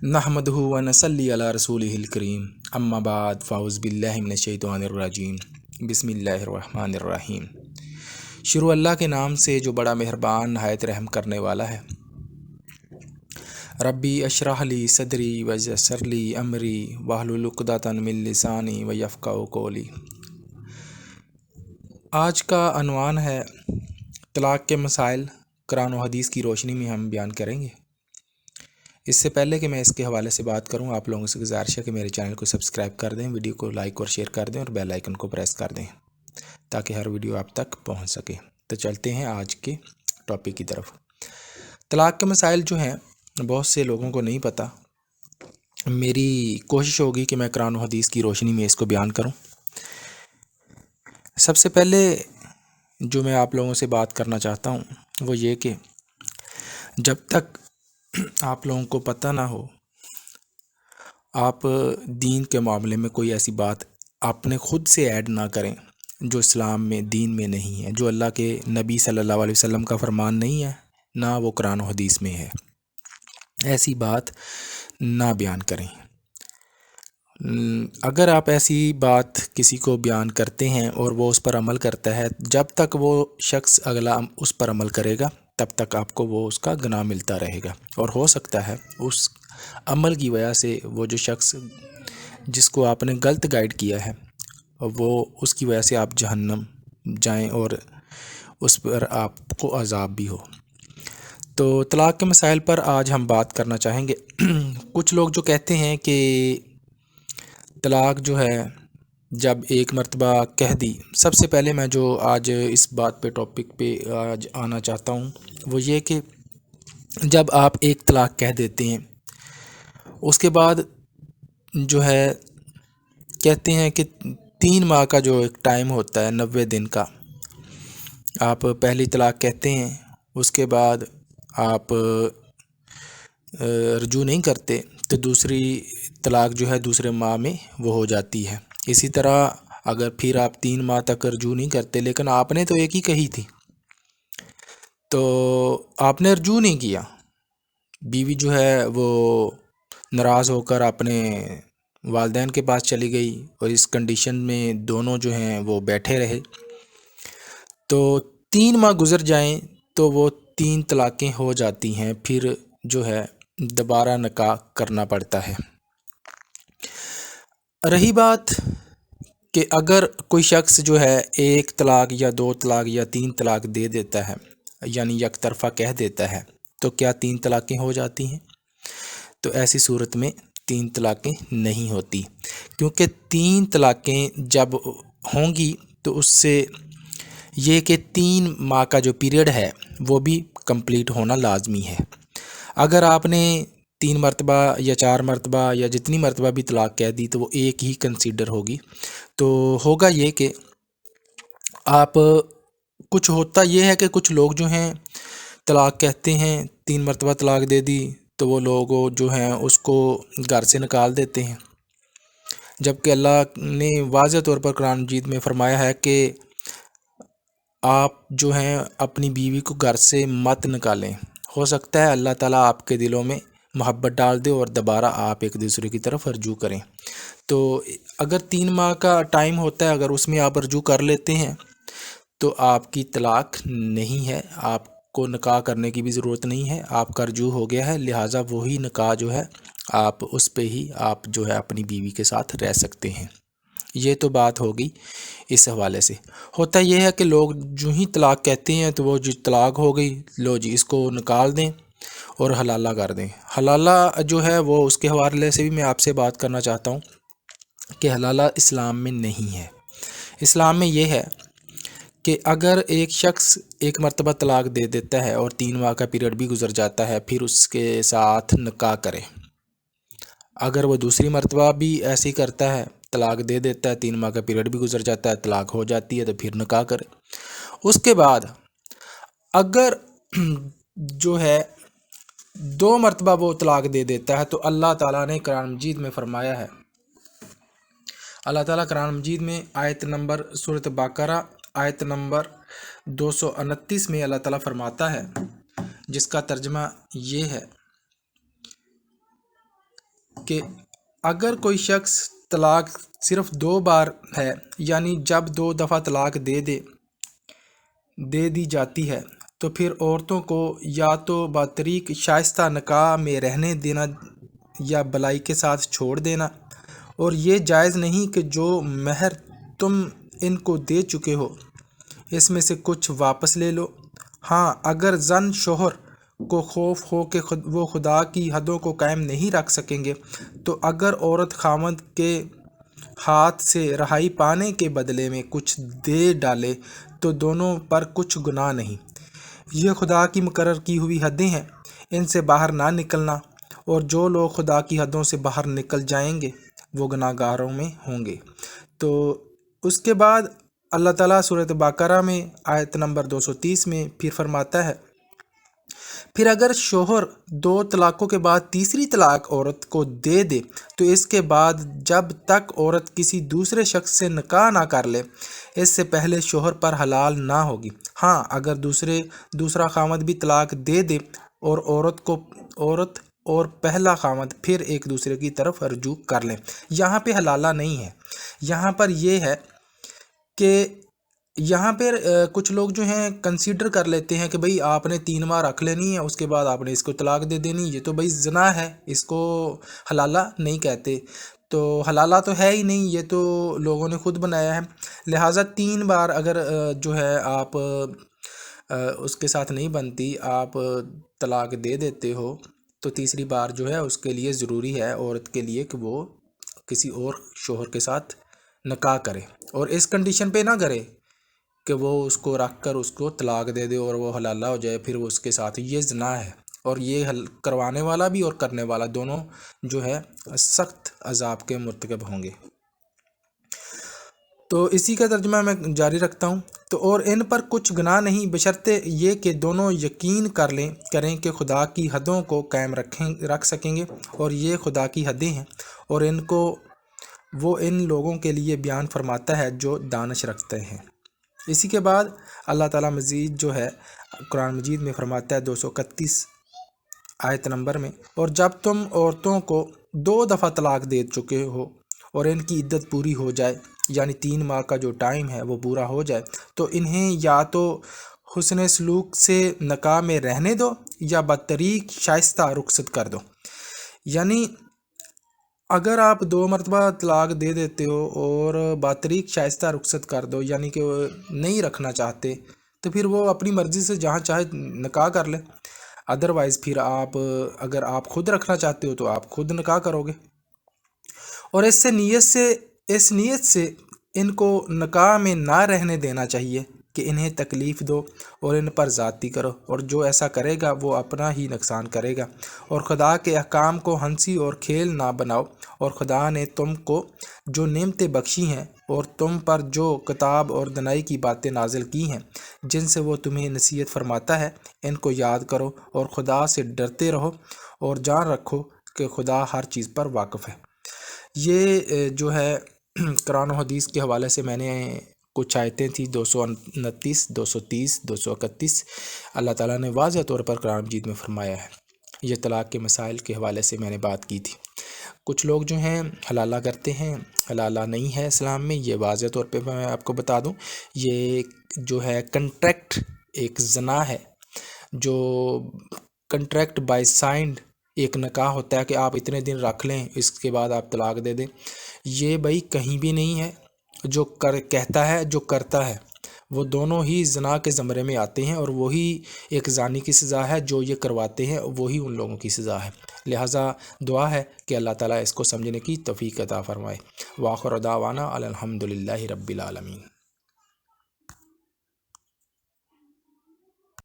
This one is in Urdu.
نحمدہ و نصلی علی رسولہ الکریم اما بعد فاعوذ باللہ من الشیطان الرجیم بسم اللہ الرحمن الرحیم۔ شروع اللہ کے نام سے جو بڑا مہربان نہایت رحم کرنے والا ہے۔ ربی اشرح لی صدری ویسر لی امری واحلل عقدۃ من لسانی یفقہوا قولی۔ آج کا عنوان ہے طلاق کے مسائل، قرآن و حدیث کی روشنی میں ہم بیان کریں گے۔ اس سے پہلے کہ میں اس کے حوالے سے بات کروں، آپ لوگوں سے گزارش ہے کہ میرے چینل کو سبسکرائب کر دیں، ویڈیو کو لائک اور شیئر کر دیں اور بیل آئیکن کو پریس کر دیں تاکہ ہر ویڈیو آپ تک پہنچ سکے۔ تو چلتے ہیں آج کے ٹاپک کی طرف۔ طلاق کے مسائل جو ہیں بہت سے لوگوں کو نہیں پتہ، میری کوشش ہوگی کہ میں قرآن و حدیث کی روشنی میں اس کو بیان کروں۔ سب سے پہلے جو میں آپ لوگوں سے بات کرنا چاہتا ہوں وہ یہ کہ جب تک آپ لوگوں کو پتہ نہ ہو، آپ دین کے معاملے میں کوئی ایسی بات اپنے خود سے ایڈ نہ کریں جو اسلام میں دین میں نہیں ہے، جو اللہ کے نبی صلی اللہ علیہ وسلم کا فرمان نہیں ہے، نہ وہ قرآن و حدیث میں ہے، ایسی بات نہ بیان کریں۔ اگر آپ ایسی بات کسی کو بیان کرتے ہیں اور وہ اس پر عمل کرتا ہے، جب تک وہ شخص اگلا اس پر عمل کرے گا تب تک آپ کو وہ اس کا گناہ ملتا رہے گا، اور ہو سکتا ہے اس عمل کی وجہ سے وہ جو شخص جس کو آپ نے غلط گائیڈ کیا ہے وہ اس کی وجہ سے آپ جہنم جائیں اور اس پر آپ کو عذاب بھی ہو۔ تو طلاق کے مسائل پر آج ہم بات کرنا چاہیں گے۔ کچھ لوگ جو کہتے ہیں کہ طلاق جو ہے جب ایک مرتبہ کہہ دی، سب سے پہلے میں جو آج اس بات پہ ٹاپک پہ آج آنا چاہتا ہوں وہ یہ کہ جب آپ ایک طلاق کہہ دیتے ہیں، اس کے بعد جو ہے کہتے ہیں کہ 3 ماہ کا جو ایک ٹائم ہوتا ہے، 90 دن کا، آپ پہلی طلاق کہتے ہیں، اس کے بعد آپ رجوع نہیں کرتے تو دوسری طلاق جو ہے دوسرے ماہ میں وہ ہو جاتی ہے۔ اسی طرح اگر پھر آپ 3 ماہ تک رجوع نہیں کرتے، لیکن آپ نے تو ایک ہی کہی تھی، تو آپ نے رجوع نہیں کیا، بیوی جو ہے وہ ناراض ہو کر اپنے والدین کے پاس چلی گئی اور اس کنڈیشن میں دونوں جو ہیں وہ بیٹھے رہے، تو 3 ماہ گزر جائیں تو وہ 3 طلاقیں ہو جاتی ہیں، پھر جو ہے دوبارہ نکاح کرنا پڑتا ہے۔ رہی بات کہ اگر کوئی شخص جو ہے 1 طلاق یا 2 طلاق یا 3 طلاق دے دیتا ہے، یعنی یک طرفہ کہہ دیتا ہے، تو کیا 3 طلاقیں ہو جاتی ہیں؟ تو ایسی صورت میں 3 طلاقیں نہیں ہوتی، کیونکہ 3 طلاقیں جب ہوں گی تو اس سے یہ کہ 3 ماہ کا جو پیریڈ ہے وہ بھی کمپلیٹ ہونا لازمی ہے۔ اگر آپ نے 3 مرتبہ یا 4 مرتبہ یا جتنی مرتبہ بھی طلاق کہہ دی تو وہ ایک ہی کنسیڈر ہوگی۔ تو ہوگا یہ کہ آپ کچھ ہوتا یہ ہے کہ کچھ لوگ جو ہیں طلاق کہتے ہیں، 3 مرتبہ طلاق دے دی تو وہ لوگ جو ہیں اس کو گھر سے نکال دیتے ہیں، جبکہ اللہ نے واضح طور پر قرآن مجید میں فرمایا ہے کہ آپ جو ہیں اپنی بیوی کو گھر سے مت نکالیں۔ ہو سکتا ہے اللہ تعالیٰ آپ کے دلوں میں محبت ڈال دے اور دوبارہ آپ ایک دوسرے کی طرف رجوع کریں۔ تو اگر 3 ماہ کا ٹائم ہوتا ہے، اگر اس میں آپ رجوع کر لیتے ہیں تو آپ کی طلاق نہیں ہے، آپ کو نکاح کرنے کی بھی ضرورت نہیں ہے، آپ کا رجوع ہو گیا ہے، لہٰذا وہی نکاح جو ہے آپ اس پہ ہی آپ جو ہے اپنی بیوی کے ساتھ رہ سکتے ہیں۔ یہ تو بات ہوگی اس حوالے سے۔ ہوتا یہ ہے کہ لوگ جو ہی طلاق کہتے ہیں تو وہ جو طلاق ہو گئی، لو جی اس کو نکال دیں اور حلالہ کر دیں۔ حلالہ جو ہے وہ اس کے حوالے سے بھی میں آپ سے بات کرنا چاہتا ہوں کہ حلالہ اسلام میں نہیں ہے۔ اسلام میں یہ ہے کہ اگر ایک شخص 1 مرتبہ طلاق دے دیتا ہے اور 3 ماہ کا پیریڈ بھی گزر جاتا ہے، پھر اس کے ساتھ نکاح کرے۔ اگر وہ دوسری مرتبہ بھی ایسے ہی کرتا ہے، طلاق دے دیتا ہے، 3 ماہ کا پیریڈ بھی گزر جاتا ہے، طلاق ہو جاتی ہے، تو پھر نکاح کرے۔ اس کے بعد اگر جو ہے 2 مرتبہ وہ طلاق دے دیتا ہے تو اللہ تعالیٰ نے قرآن مجید میں فرمایا ہے، اللہ تعالیٰ قرآن مجید میں آیت نمبر سورۃ بقرہ آیت نمبر 229 میں اللہ تعالیٰ فرماتا ہے، جس کا ترجمہ یہ ہے کہ اگر کوئی شخص طلاق صرف 2 بار ہے، یعنی جب 2 دفعہ طلاق دے دی جاتی ہے، تو پھر عورتوں کو یا تو بطریق شائستہ نکاح میں رہنے دینا یا بلائی کے ساتھ چھوڑ دینا، اور یہ جائز نہیں کہ جو مہر تم ان کو دے چکے ہو اس میں سے کچھ واپس لے لو۔ ہاں، اگر زن شوہر کو خوف ہو کہ وہ خدا کی حدوں کو قائم نہیں رکھ سکیں گے، تو اگر عورت خاوند کے ہاتھ سے رہائی پانے کے بدلے میں کچھ دے ڈالے تو دونوں پر کچھ گناہ نہیں۔ یہ خدا کی مقرر کی ہوئی حدیں ہیں، ان سے باہر نہ نکلنا، اور جو لوگ خدا کی حدوں سے باہر نکل جائیں گے وہ گناہ گاروں میں ہوں گے۔ تو اس کے بعد اللہ تعالیٰ سورۃ بقرہ میں آیت نمبر 230 میں پھر فرماتا ہے، پھر اگر شوہر 2 طلاقوں کے بعد تیسری طلاق عورت کو دے دے تو اس کے بعد جب تک عورت کسی دوسرے شخص سے نکاح نہ کر لے اس سے پہلے شوہر پر حلال نہ ہوگی۔ ہاں، اگر دوسرا خاوند بھی طلاق دے دے اور عورت اور پہلا خاوند پھر ایک دوسرے کی طرف رجوع کر لیں، یہاں پہ حلالہ نہیں ہے۔ یہاں پر یہ ہے کہ یہاں پر کچھ لوگ جو ہیں کنسیڈر کر لیتے ہیں کہ بھئی آپ نے 3 ماہ رکھ لینی ہے، اس کے بعد آپ نے اس کو طلاق دے دینی، یہ تو بھئی زنا ہے، اس کو حلالہ نہیں کہتے۔ تو حلالہ تو ہے ہی نہیں، یہ تو لوگوں نے خود بنایا ہے۔ لہٰذا 3 بار اگر جو ہے آپ اس کے ساتھ نہیں بنتی، آپ طلاق دے دیتے ہو، تو تیسری بار جو ہے اس کے لیے ضروری ہے عورت کے لیے کہ وہ کسی اور شوہر کے ساتھ نکاح کرے، اور اس کنڈیشن پہ نہ کرے کہ وہ اس کو رکھ کر اس کو طلاق دے دے اور وہ حلالہ ہو جائے، پھر وہ اس کے ساتھ یہ زنا ہے، اور یہ کروانے والا بھی اور کرنے والا دونوں جو ہے سخت عذاب کے مرتکب ہوں گے۔ تو اسی کا ترجمہ میں جاری رکھتا ہوں۔ تو اور ان پر کچھ گناہ نہیں بشرطے یہ کہ دونوں یقین کریں کہ خدا کی حدوں کو قائم رکھ سکیں گے، اور یہ خدا کی حدیں ہیں، اور ان کو وہ ان لوگوں کے لیے بیان فرماتا ہے جو دانش رکھتے ہیں۔ اسی کے بعد اللہ تعالیٰ مزید جو ہے قرآن مجید میں فرماتا ہے 231 آیت نمبر میں، اور جب تم عورتوں کو 2 دفعہ طلاق دے چکے ہو اور ان کی عدت پوری ہو جائے، یعنی 3 ماہ کا جو ٹائم ہے وہ پورا ہو جائے، تو انہیں یا تو حسن سلوک سے نکاح میں رہنے دو یا بطریق شائستہ رخصت کر دو۔ یعنی اگر آپ 2 مرتبہ طلاق دے دیتے ہو اور بطریق شائستہ رخصت کر دو، یعنی کہ نہیں رکھنا چاہتے، تو پھر وہ اپنی مرضی سے جہاں چاہے نکاح کر لے۔ ادروائز پھر اگر آپ خود رکھنا چاہتے ہو تو آپ خود نکاح کرو گے، اور اس نیت سے ان کو نکاح میں نہ رہنے دینا چاہیے کہ انہیں تکلیف دو اور ان پر زیادتی کرو، اور جو ایسا کرے گا وہ اپنا ہی نقصان کرے گا۔ اور خدا کے احکام کو ہنسی اور کھیل نہ بناؤ، اور خدا نے تم کو جو نعمتیں بخشی ہیں اور تم پر جو کتاب اور دانائی کی باتیں نازل کی ہیں جن سے وہ تمہیں نصیحت فرماتا ہے، ان کو یاد کرو اور خدا سے ڈرتے رہو، اور جان رکھو کہ خدا ہر چیز پر واقف ہے۔ یہ جو ہے قرآن و حدیث کے حوالے سے میں نے کچھ آیتیں تھیں 229، 230، 231 اللہ تعالیٰ نے واضح طور پر قرآن مجید میں فرمایا ہے۔ یہ طلاق کے مسائل کے حوالے سے میں نے بات کی تھی۔ کچھ لوگ جو ہیں حلالہ کرتے ہیں، حلالہ نہیں ہے اسلام میں، یہ واضح طور پہ میں آپ کو بتا دوں، یہ جو ہے کنٹریکٹ ایک زنا ہے، جو کنٹریکٹ بائی سائنڈ ایک نکاح ہوتا ہے کہ آپ اتنے دن رکھ لیں، اس کے بعد آپ طلاق دے دیں، یہ بھائی کہیں بھی نہیں ہے۔ جو کہتا ہے جو کرتا ہے وہ دونوں ہی زنا کے زمرے میں آتے ہیں، اور وہی ایک زانی کی سزا ہے، جو یہ کرواتے ہیں وہی ان لوگوں کی سزا ہے۔ لہٰذا دعا ہے کہ اللہ تعالیٰ اس کو سمجھنے کی توفیق عطا فرمائے۔ وآخر دعوانا الحمدللہ رب العالمین۔